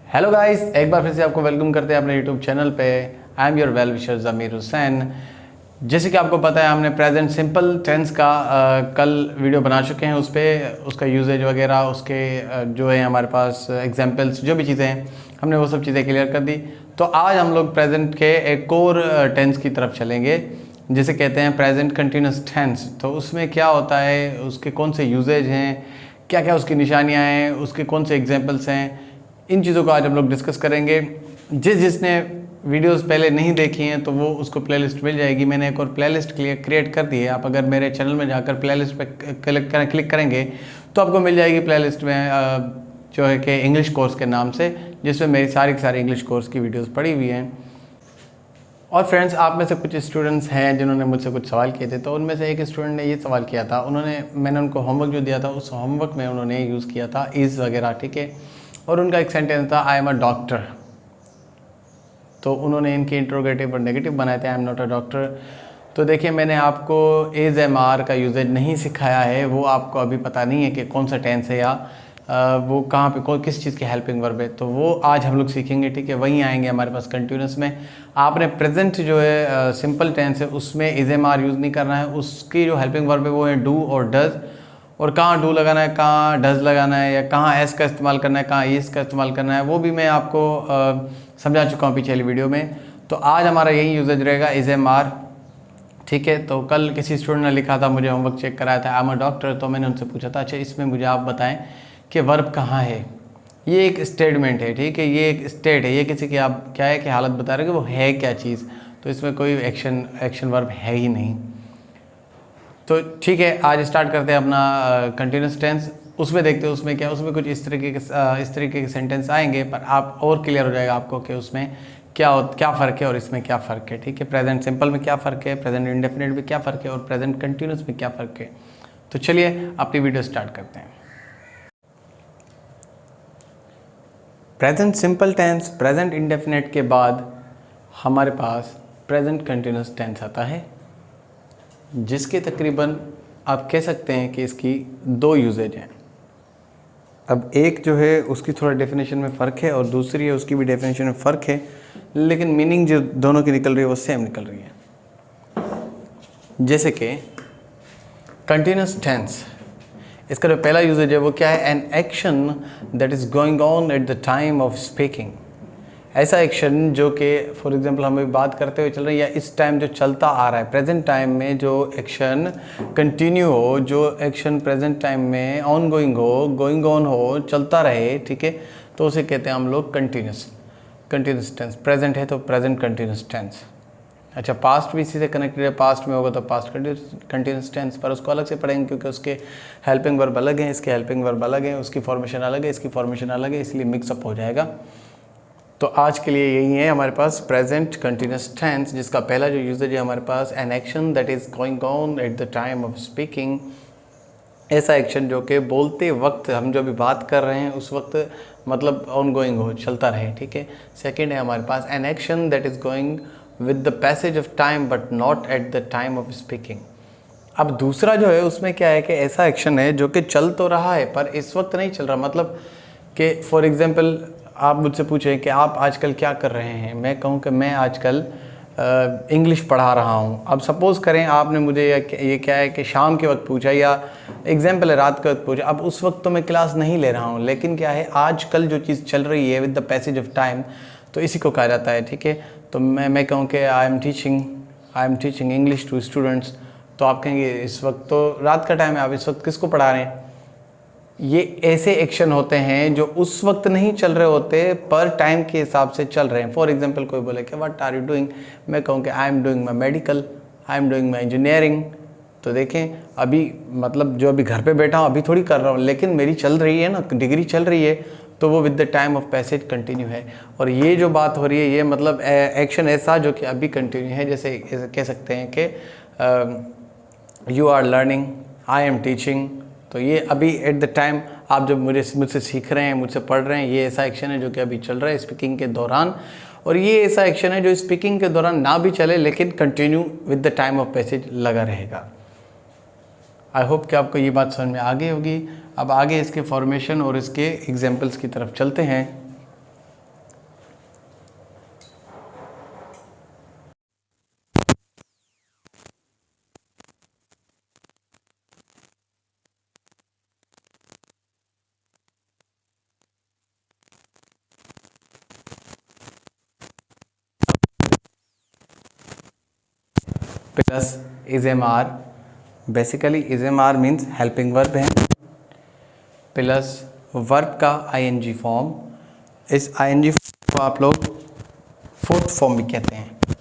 Hello guys, एक बार फिर से आपको वेलकम करते हैं अपने यूट्यूब चैनल पे। I am your well wisher Zameer Hussain. जैसे कि आपको पता है, हमने प्रेजेंट सिंपल टेंस का कल वीडियो बना चुके हैं। उस पर उसका यूजेज वगैरह, उसके जो है हमारे पास एग्जांपल्स, जो भी चीज़ें हैं, हमने वो सब चीज़ें क्लियर कर दी। तो आज हम लोग प्रेजेंट के एक और टेंस की तरफ चलेंगे, जिसे कहते हैं प्रेजेंट कंटिन्यूस टेंस। तो उसमें क्या होता है, उसके कौन से यूजेज हैं, क्या क्या उसकी निशानियाँ हैं, उसके कौन से एग्जाम्पल्स हैं, इन चीज़ों को आज हम लोग डिस्कस करेंगे। जिसने वीडियोस पहले नहीं देखी हैं तो वो उसको प्लेलिस्ट मिल जाएगी। मैंने एक और प्लेलिस्ट क्रिएट कर दी है। आप अगर मेरे चैनल में जाकर प्लेलिस्ट पे क्लिक करेंगे तो आपको मिल जाएगी प्लेलिस्ट में जो है कि इंग्लिश कोर्स के नाम से, जिसमें मेरी सारी की सारी इंग्लिश कोर्स की वीडियोस पड़ी हुई हैं। और फ्रेंड्स, आप में से कुछ स्टूडेंट्स हैं जिन्होंने मुझसे कुछ सवाल किए थे। तो उनमें से एक स्टूडेंट ने ये सवाल किया था, मैंने उनको होमवर्क जो दिया था, उस होमवर्क में उन्होंने यूज़ किया था इज़ वगैरह, ठीक है। और उनका एक सेंटेंस था, आई एम अ डॉक्टर। तो उन्होंने इनके इंट्रोगेटिव और नेगेटिव बनाए थे, I am not a doctor. तो देखिए, मैंने आपको इज़ एम आर का यूजेज नहीं सिखाया है। वो आपको अभी पता नहीं है कि कौन सा टेंस है या वो कहाँ पे किस चीज़ की हेल्पिंग वर्ब है। तो वो आज हम लोग सीखेंगे, ठीक है। वहीं आएंगे हमारे पास कंटिन्यूस में। आपने प्रेजेंट जो है सिंपल टेंस है, उसमें इज़ एम आर यूज़ नहीं करना है। उसकी जो हेल्पिंग वर्ब है वो है डू और डज। और कहाँ डू लगाना है, कहाँ डज लगाना है, या कहाँ एस का इस्तेमाल करना है, कहाँ इस का इस्तेमाल करना है, वो भी मैं आपको समझा चुका हूँ पिछली वीडियो में। तो आज हमारा यही यूजेज रहेगा, इज़ एम आर, ठीक है। तो कल किसी स्टूडेंट ने लिखा था, मुझे होमवर्क चेक कराया था, आई एम अ डॉक्टर। तो मैंने उनसे पूछा था, अच्छा इसमें मुझे आप बताएं कि वर्ब कहाँ है। ये एक स्टेटमेंट है, ठीक है, ये एक स्टेट है, ये किसी की आप क्या है कि हालत बता रहे हो कि वो है क्या चीज़। तो इसमें कोई एक्शन वर्ब है ही नहीं। तो ठीक है, आज स्टार्ट करते हैं अपना कंटिन्यूस टेंस। उसमें देखते हैं उसमें क्या, उसमें कुछ इस तरीके के सेंटेंस आएंगे, पर आप और क्लियर हो जाएगा आपको कि उसमें क्या फ़र्क है और इसमें क्या फ़र्क है, ठीक है। प्रेजेंट सिंपल में क्या फ़र्क है, प्रेजेंट इंडेफिनिट में क्या फ़र्क है, और प्रेजेंट कंटिन्यूस में क्या फ़र्क है। तो चलिए अपनी वीडियो स्टार्ट करते हैं। Present simple tense, present indefinite के बाद हमारे पास प्रेजेंट कंटिन्यूस टेंस आता है, जिसके तकरीबन आप कह सकते हैं कि इसकी दो यूजेज हैं। अब एक जो है उसकी थोड़ा डेफिनेशन में फ़र्क है, और दूसरी है उसकी भी डेफिनेशन में फ़र्क है, लेकिन मीनिंग जो दोनों की निकल रही है वो सेम निकल रही है। जैसे कि कंटिन्यूस टेंस, इसका जो पहला यूजेज है वो क्या है, N action that is going on at the time of speaking. ऐसा एक्शन जो कि फॉर एग्जांपल हम अभी बात करते हुए चल रहे हैं, या इस टाइम जो चलता आ रहा है, प्रेजेंट टाइम में जो एक्शन कंटिन्यू हो, जो एक्शन प्रेजेंट टाइम में ऑन गोइंग हो, गोइंग ऑन हो, चलता रहे, ठीक है। तो उसे कहते हैं हम लोग कंटिन्यूस टेंस। प्रेजेंट है तो प्रेजेंट कंटिन्यूस टेंस। अच्छा, पास्ट भी इसी से कनेक्टेड है, पास्ट में होगा तो पास्ट कंटिन्यूस टेंस, पर उसको अलग से पढ़ेंगे क्योंकि उसके हेल्पिंग वर्ब अलग हैं, इसके हेल्पिंग वर्ब अलग हैं, उसकी फॉर्मेशन अलग है, इसकी फॉर्मेशन अलग है, इसलिए मिक्सअप हो जाएगा। तो आज के लिए यही है हमारे पास प्रेजेंट कंटिन्यूस टेंस, जिसका पहला जो यूजेज है हमारे पास, an action that is going on at the time of speaking. ऐसा एक्शन जो कि बोलते वक्त, हम जो भी बात कर रहे हैं उस वक्त, मतलब ऑन गोइंग हो, चलता रहे, ठीक है। सेकेंड है हमारे पास an action that is going with the passage of time but not at the time of speaking. अब दूसरा जो है उसमें क्या है कि ऐसा एक्शन है जो कि चल तो रहा है पर इस वक्त नहीं चल रहा। मतलब कि फॉर एग्जांपल आप मुझसे पूछें कि आप आजकल क्या कर रहे हैं, मैं कहूँ कि मैं आजकल इंग्लिश पढ़ा रहा हूँ। अब सपोज़ करें आपने मुझे ये क्या है कि शाम के वक्त पूछा, या एग्जांपल है रात के वक्त पूछा। अब उस वक्त तो मैं क्लास नहीं ले रहा हूँ, लेकिन क्या है आजकल जो चीज़ चल रही है with the passage of time, तो इसी को कहा जाता है, ठीक है। तो मैं कहूँ कि I am teaching English to students. तो आप कहेंगे इस वक्त तो रात का टाइम है, आप इस वक्त किसको पढ़ा रहे हैं। ये ऐसे एक्शन होते हैं जो उस वक्त नहीं चल रहे होते पर टाइम के हिसाब से चल रहे हैं। फॉर एग्जांपल कोई बोले कि व्हाट आर यू डूइंग, मैं कहूँ कि I am doing my medical, I am doing my engineering. तो देखें अभी मतलब जो अभी घर पे बैठा हूँ अभी थोड़ी कर रहा हूँ, लेकिन मेरी चल रही है ना, डिग्री चल रही है, तो वो with the time of passage continue है। और ये जो बात हो रही है ये मतलब एक्शन ऐसा जो कि अभी कंटिन्यू है। जैसे कह सकते हैं कि you are learning, I am teaching. तो ये अभी एट द टाइम आप जब मुझसे सीख रहे हैं, मुझसे पढ़ रहे हैं, ये ऐसा एक्शन है जो कि अभी चल रहा है स्पीकिंग के दौरान। और ये ऐसा एक्शन है जो स्पीकिंग के दौरान ना भी चले लेकिन continue with the time of passage लगा रहेगा। आई होप कि आपको ये बात समझ में आ गई होगी। अब आगे इसके फॉर्मेशन और इसके एग्जाम्पल्स की तरफ चलते हैं। Plus is am are, basically is am are means helping verb है, प्लस वर्ब का आईएनजी फॉर्म। इस आईएनजी फॉर्म को आप लोग फोर्थ फॉर्म भी कहते हैं।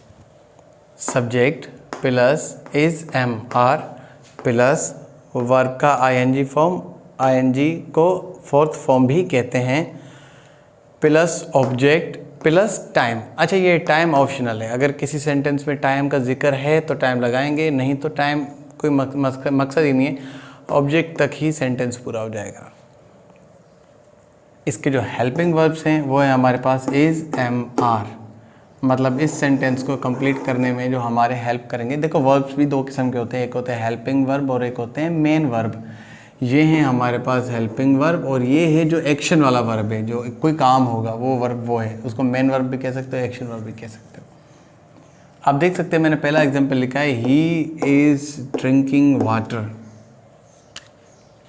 Subject plus is am are plus verb का आईएनजी फॉर्म, आईएनजी को फोर्थ फॉर्म भी कहते हैं, प्लस ऑब्जेक्ट प्लस टाइम। अच्छा, ये टाइम ऑप्शनल है, अगर किसी सेंटेंस में टाइम का जिक्र है तो टाइम लगाएंगे, नहीं तो टाइम कोई मकसद ही नहीं है, ऑब्जेक्ट तक ही सेंटेंस पूरा हो जाएगा। इसके जो हेल्पिंग वर्ब्स हैं वो है हमारे पास इज एम आर, मतलब इस सेंटेंस को कंप्लीट करने में जो हमारे हेल्प करेंगे। देखो वर्ब्स भी दो किस्म के होते हैं, एक होते हैं हेल्पिंग वर्ब और एक होते हैं मेन वर्ब। ये हैं हमारे पास हेल्पिंग वर्ब और ये है जो एक्शन वाला वर्ब है, जो कोई काम होगा वो वर्ब वो है, उसको मेन वर्ब भी कह सकते हो, एक्शन वर्ब भी कह सकते हो। आप देख सकते हैं मैंने पहला एग्जाम्पल लिखा है ही इज़ ड्रिंकिंग वाटर।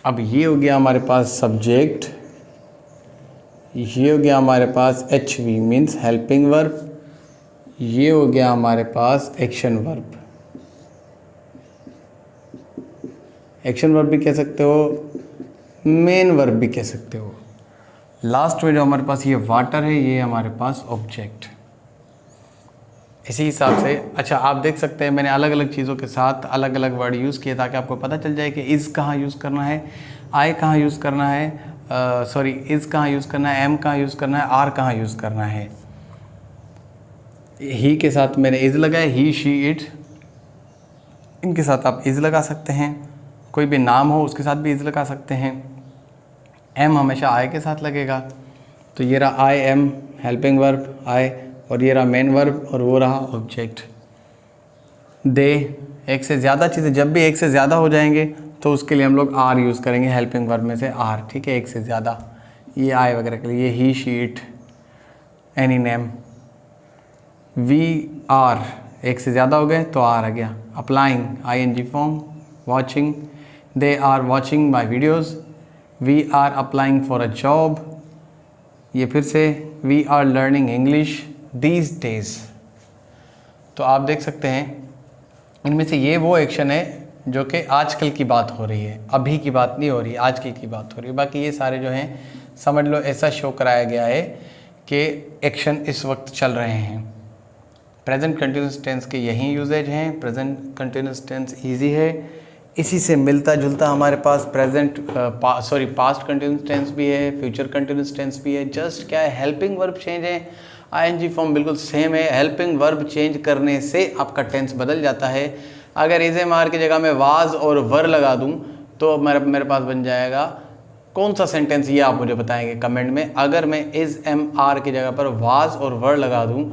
अब ये हो गया हमारे पास सब्जेक्ट, ये हो गया हमारे पास H V means helping verb, ये हो गया हमारे पास एक्शन वर्ब। एक्शन वर्ब भी कह सकते हो, मेन वर्ब भी कह सकते हो। लास्ट में जो हमारे पास ये वाटर है, ये हमारे पास ऑब्जेक्ट। इसी हिसाब से अच्छा आप देख सकते हैं मैंने अलग अलग चीज़ों के साथ अलग अलग वर्ड यूज़ किए ताकि आपको पता चल जाए कि इज़ कहाँ यूज़ करना है, आई कहाँ यूज़ करना है, सॉरी इज़ कहाँ यूज़ करना है, एम कहाँ यूज़ करना है, आर कहाँ यूज़ करना है। ही के साथ मैंने इज़ लगाया, ही शी इट, इनके साथ आप इज़ लगा सकते हैं। कोई भी नाम हो उसके साथ भी इज़ लगा सकते हैं। एम हमेशा आई के साथ लगेगा, तो ये रहा I am helping verb I, और ये रहा मेन वर्ब और वो रहा ऑब्जेक्ट। दे, एक से ज़्यादा चीज़ें जब भी एक से ज़्यादा हो जाएंगे तो उसके लिए हम लोग आर यूज़ करेंगे, हेल्पिंग वर्ब में से आर, ठीक है, एक से ज़्यादा, ये आई वगैरह के लिए, ये he she it, any name. We are, एक से ज़्यादा हो गए तो आर आ गया। Applying I N G form, watching, they are watching my videos, we are applying for a job, ये फिर से we are learning English these days. तो आप देख सकते हैं इनमें से ये वो एक्शन है जो कि आजकल की बात हो रही है, अभी की बात नहीं हो रही, आजकल की बात हो रही है। बाकी ये सारे जो हैं समझ लो ऐसा शो कराया गया है कि एक्शन इस वक्त चल रहे हैं। प्रेजेंट कंटिन्यूस टेंस के यही यूजेज हैं, प्रेजेंट कंटिन्यूस टेंस ईजी है, इसी से मिलता जुलता हमारे पास पास्ट कंटिन्यूस टेंस भी है, फ्यूचर कंटिन्यूस टेंस भी है। जस्ट क्या है, हेल्पिंग वर्ब चेंज है, आईएनजी फॉर्म बिल्कुल सेम है। हेल्पिंग वर्ब चेंज करने से आपका टेंस बदल जाता है। अगर इज एम आर की जगह मैं वाज और वर लगा दूं तो मेरे पास बन जाएगा कौन सा सेंटेंस, ये आप मुझे बताएंगे कमेंट में। अगर मैं इज एम आर की जगह पर वाज और वर लगा दूं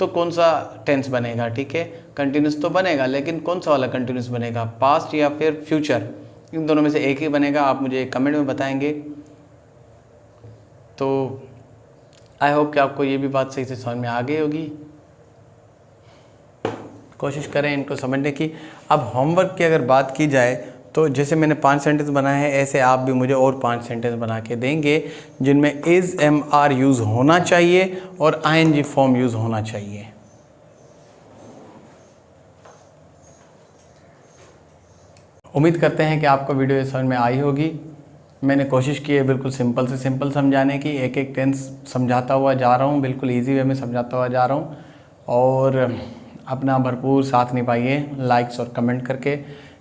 तो कौन सा टेंस बनेगा, ठीक है, कंटिन्यूस तो बनेगा, लेकिन कौन सा वाला कंटिन्यूस बनेगा, पास्ट या फिर फ्यूचर, इन दोनों में से एक ही बनेगा। आप मुझे कमेंट में बताएंगे। तो आई होप कि आपको ये भी बात सही से समझ में आ गई होगी। कोशिश करें इनको समझने की। अब होमवर्क की अगर बात की जाए तो जैसे मैंने 5 सेंटेंस बनाए हैं, ऐसे आप भी मुझे और 5 सेंटेंस बना के देंगे जिनमें इज़ एम आर यूज़ होना चाहिए और आईएनजी फॉर्म यूज़ होना चाहिए। उम्मीद करते हैं कि आपको वीडियो ये समझ में आई होगी। मैंने कोशिश की है बिल्कुल सिंपल से सिंपल समझाने की, एक एक टेंस समझाता हुआ जा रहा हूँ, बिल्कुल ईजी वे में समझाता हुआ जा रहा हूँ। और अपना भरपूर साथ निभाइए लाइक्स और कमेंट करके,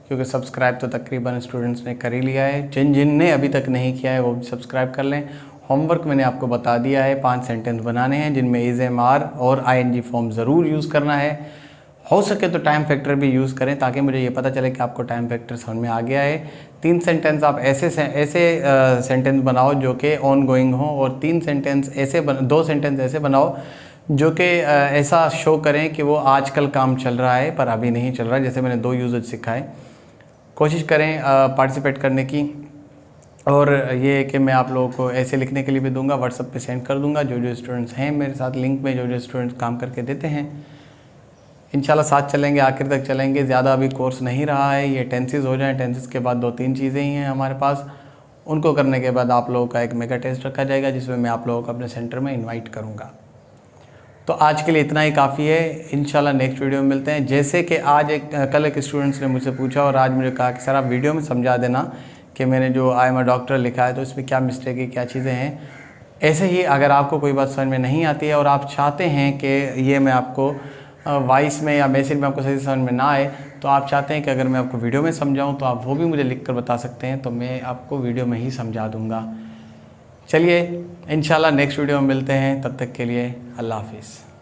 क्योंकि सब्सक्राइब तो तकरीबन स्टूडेंट्स ने कर ही लिया है। जिनने अभी तक नहीं किया है वो भी सब्सक्राइब कर लें। होमवर्क मैंने आपको बता दिया है, 5 सेंटेंस बनाने हैं जिनमें इज़ एम आर और आईएनजी फॉर्म ज़रूर यूज़ करना है। हो सके तो टाइम फैक्टर भी यूज़ करें ताकि मुझे ये पता चले कि आपको टाइम फैक्टर समझ में आ गया है। 3 सेंटेंस आप ऐसे सेंटेंस बनाओ जो कि ऑन गोइंग हो, और 2 सेंटेंस ऐसे बनाओ जो कि ऐसा शो करें कि वो आजकल काम चल रहा है पर अभी नहीं चल रहा है। जैसे मैंने 2 यूजेज सिखाए। कोशिश करें पार्टिसिपेट करने की। और ये है कि मैं आप लोगों को ऐसे लिखने के लिए भी दूंगा, व्हाट्सएप पे सेंड कर दूंगा। जो स्टूडेंट्स हैं मेरे साथ लिंक में, जो स्टूडेंट्स काम करके देते हैं, इंशाल्लाह साथ चलेंगे, आखिर तक चलेंगे। ज़्यादा अभी कोर्स नहीं रहा है, ये टेंसेस हो जाएं, टेंसेस के बाद 2-3 चीज़ें ही हैं हमारे पास। उनको करने के बाद आप लोगों का एक मेगा टेस्ट रखा जाएगा जिसमें मैं आप लोगों को अपने सेंटर में इन्वाइट करूँगा। तो आज के लिए इतना ही काफ़ी है। इंशाल्लाह नेक्स्ट वीडियो में मिलते हैं। जैसे कि कल एक स्टूडेंट्स ने मुझसे पूछा और आज मुझे कहा कि सर आप वीडियो में समझा देना कि मैंने जो आई एम अ डॉक्टर लिखा है तो इसमें क्या मिस्टेक है, क्या चीज़ें हैं। ऐसे ही अगर आपको कोई बात समझ में नहीं आती है और आप चाहते हैं कि ये मैं आपको वॉइस में या मैसेज में आपको सही समझ में ना आए, तो आप चाहते हैं कि अगर मैं आपको वीडियो में समझाऊँ तो आप वो भी मुझे लिख कर बता सकते हैं, तो मैं आपको वीडियो में ही समझा दूँगा। चलिए इंशाल्लाह नेक्स्ट वीडियो में मिलते हैं, तब तक के लिए अल्लाह हाफिज़।